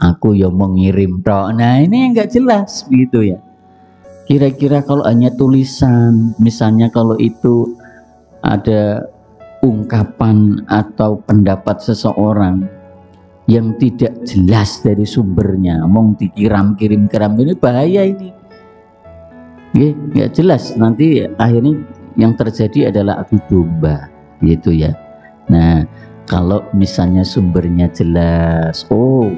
aku ya mau ngirim tok. Nah ini yang nggak jelas gitu ya. Kira-kira kalau hanya tulisan, misalnya kalau itu ada ungkapan atau pendapat seseorang yang tidak jelas dari sumbernya, mong dikirim-kirim ini bahaya ini. Nggak jelas, nanti akhirnya yang terjadi adalah adu domba gitu ya. Nah kalau misalnya sumbernya jelas, oh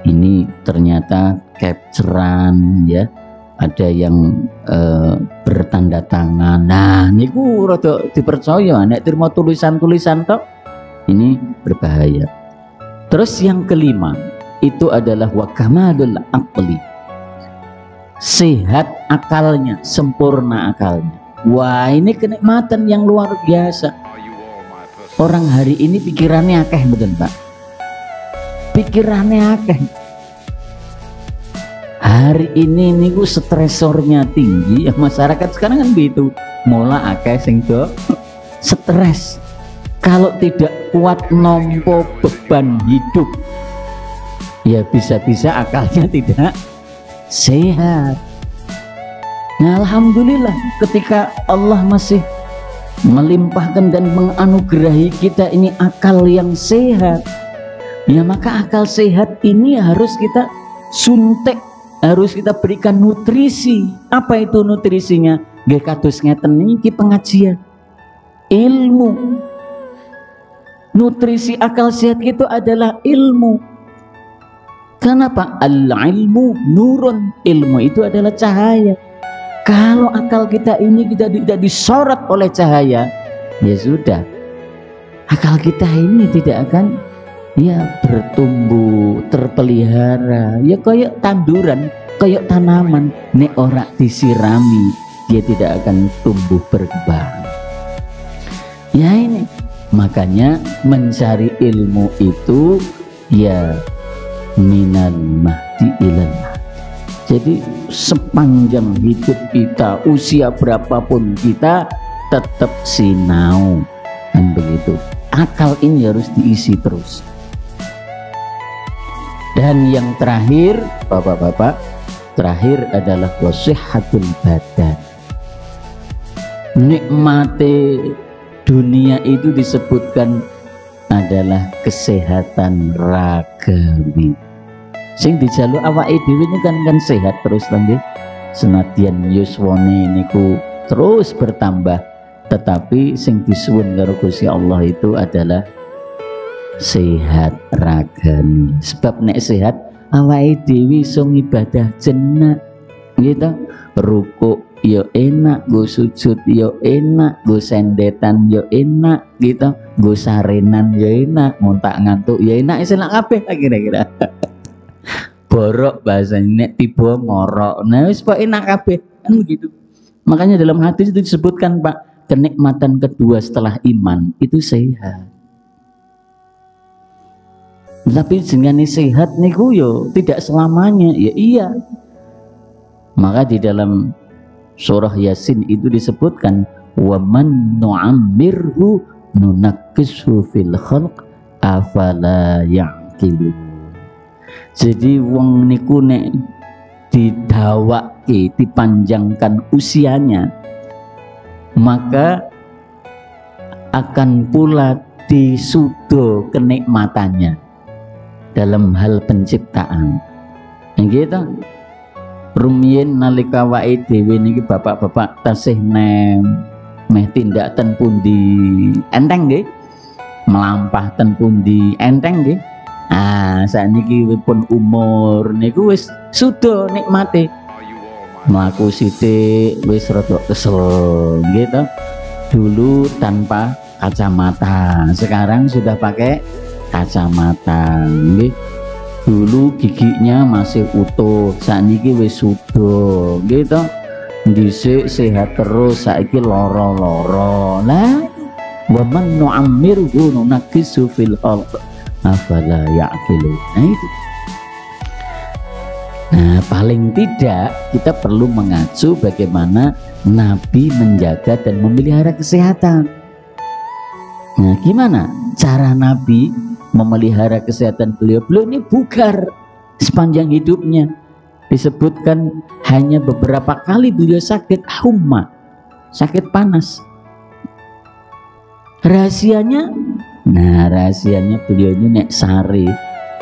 ini ternyata capturean ya, ada yang bertanda tangan, nah niku rada dipercaya, nek terima tulisan-tulisan tok ini berbahaya. Terus yang kelima itu adalah wa kamalul aqli, sehat akalnya, sempurna akalnya. Wah ini kenikmatan yang luar biasa. Orang hari ini pikirannya akeh, betul Pak, pikirannya akeh. Hari ini niku stresornya tinggi ya, masyarakat sekarang kan begitu, mulai akeh sing do stres. Kalau tidak kuat nompo beban hidup ya bisa-bisa akalnya tidak sehat. Nah alhamdulillah ketika Allah masih melimpahkan dan menganugerahi kita ini akal yang sehat, ya maka akal sehat ini harus kita suntik, harus kita berikan nutrisi. Apa itu nutrisinya? Nggih kados ngeten niki pengajian ilmu. Nutrisi akal sehat itu adalah ilmu. Kenapa? Al-ilmu nurun, ilmu itu adalah cahaya. Kalau akal kita ini tidak disorot oleh cahaya, ya sudah, akal kita ini tidak akan ya bertumbuh, terpelihara, ya kayak tanduran, kayak tanaman, nek ora disirami dia tidak akan tumbuh berkembang. Ya ini makanya mencari ilmu itu ya minal mahdi ilal mahdi. Jadi sepanjang hidup kita, usia berapapun kita tetap sinau, kan begitu. Akal ini harus diisi terus. Dan yang terakhir, bapak-bapak, terakhir adalah wasihhatul badan. Nikmati dunia itu disebutkan adalah kesehatan ragami. Sing dijaluk awake dhewe ini kan sehat terus nggih. Senadyan yuswane niku terus bertambah, tetapi sing disuwun karo Gusti Allah itu adalah sehat ragani. Sebab nek sehat awake dhewe iso ibadah jenak gitu, rukuk yo enak, go sujud yo enak, go sendetan yo enak gitu, go sarenan yo enak, ngontak ngantuk yo enak, enak kabeh kira-kira. Borok bahasanya, nek tiba ngorok, nah wis kok enak kabeh kan begitu. Makanya dalam hadis itu disebutkan Pak, kenikmatan kedua setelah iman itu sehat. Tapi dengan sehat niku yo tidak selamanya, ya iya. Maka di dalam surah Yasin itu disebutkan wa man nu'ammirhu nunakkishu fil khalq afala ya'qilu. Jadi wong niku nek didawake, dipanjangkan usianya, maka akan pula disudo kenikmatannya dalam hal penciptaan. Yang gitu rumiyin nalika wae dhewe niki bapak-bapak tasih meh tindak ten pundi enteng nggih, melampah ten pundi enteng nggih. Saniki pun umur niku wis sudo nikmati. Mlaku sithik wis rada kesel gitu. Dulu tanpa kacamata, sekarang sudah pakai kacamata nggih. Dulu giginya masih utuh, saniki wis sudo gitu. Dhisik sehat terus, saiki loro-loro. Lah wa man nu'ammirhu nunakkisu fil khalq afala ya'qilu. Nah itu. Nah paling tidak kita perlu mengacu bagaimana Nabi menjaga dan memelihara kesehatan. Nah gimana cara Nabi memelihara kesehatan beliau? Beliau ini bugar, sepanjang hidupnya. Disebutkan hanya beberapa kali beliau sakit humma, sakit panas. Rahasianya, nah rahasianya beliau ini nek sari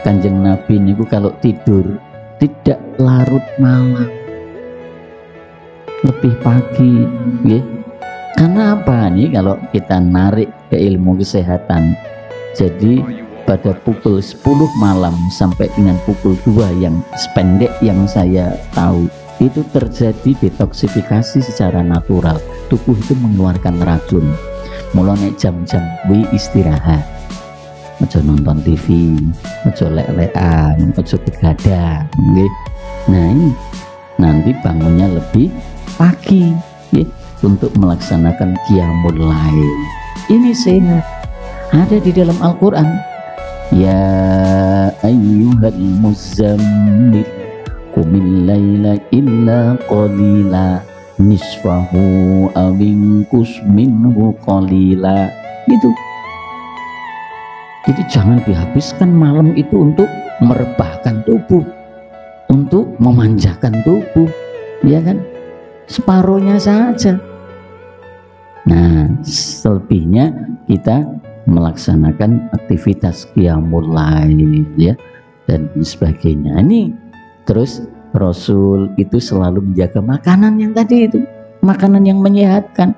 Kanjeng Nabi niku kalau tidur tidak larut malam, lebih pagi, ya. Karena apa nih kalau kita narik ke ilmu kesehatan? Jadi pada pukul 10 malam sampai dengan pukul 2 yang sependek yang saya tahu itu terjadi detoksifikasi secara natural. Tubuh itu mengeluarkan racun. Mulai jam-jam istirahat, ojo nonton TV, ojo lek-lekan, ojo begadang, nggih. Nah ini nanti bangunnya lebih pagi, nggih, untuk melaksanakan qiyamul lail. Ini sehat, ada di dalam Al-Quran. Ya ayyuhal muzammil qumil laila illa qalila nisfahu awinkus minhu qalila. Itu jadi jangan dihabiskan malam itu untuk merebahkan tubuh, untuk memanjakan tubuh, ya kan, separuhnya saja. Nah selebihnya kita melaksanakan aktivitas qiyamul lail, ya, dan sebagainya. Ini terus Rasul itu selalu menjaga makanan yang tadi itu, makanan yang menyehatkan,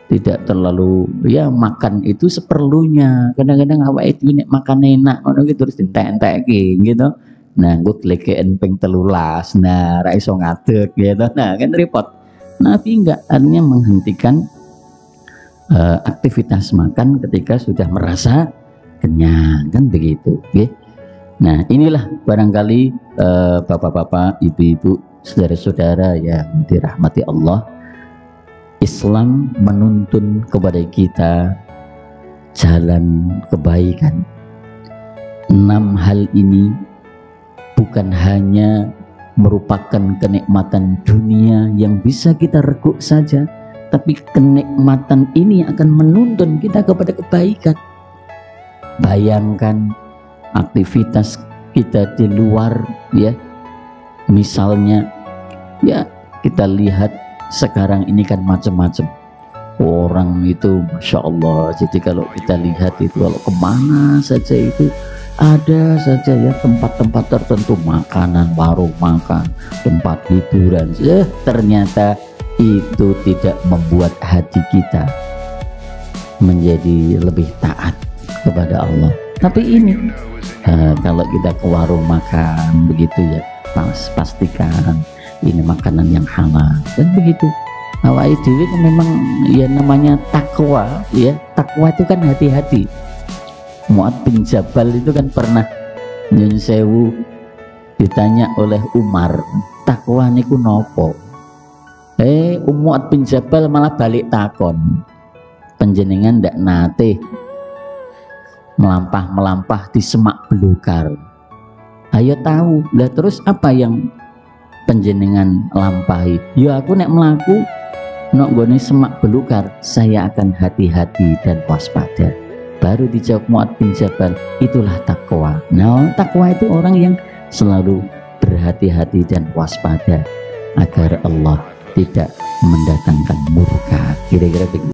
tidak terlalu ya makan itu seperlunya. Kadang-kadang awake itu nek makan enak ngono gitu terus entek-entek gitu. Nah, gue kelekeen ping 13. Nah, ra iso ngadeg gitu. Nah, kan repot. Nabi enggak, artinya menghentikan aktivitas makan ketika sudah merasa kenyang, kan begitu, nggih. Nah, inilah barangkali bapak-bapak, ibu-ibu, saudara-saudara yang dirahmati Allah, Islam menuntun kepada kita jalan kebaikan. 6 hal ini bukan hanya merupakan kenikmatan dunia yang bisa kita reguk saja, tapi kenikmatan ini akan menuntun kita kepada kebaikan. Bayangkan aktivitas kita di luar, ya, misalnya ya kita lihat sekarang ini kan macam-macam orang itu, masya Allah. Jadi kalau kita lihat itu, kalau kemana saja itu ada saja ya tempat-tempat tertentu, makanan, warung makan, tempat hiburan. Ternyata itu tidak membuat hati kita menjadi lebih taat kepada Allah. Tapi ini kalau kita ke warung makan begitu ya, pastikan ini makanan yang halal, dan begitu. Awake dhewe memang ya namanya takwa, ya. Takwa itu kan hati-hati. Mu'ad bin Jabal itu kan pernah nyun sewu ditanya oleh Umar, takwa niku nopo? Mu'ad bin Jabal malah balik takon, panjenengan ndak nate melampah-melampah di semak belukar? Ayo tahu lah, terus apa yang panjenengan lampahi? Ya aku nek melaku nok gone semak belukar, saya akan hati-hati dan waspada. Baru dijawab Mu'ad bin Jabal, itulah takwa. Nah, takwa itu orang yang selalu berhati-hati dan waspada agar Allah tidak mendatangkan murka. Kira-kira begitu.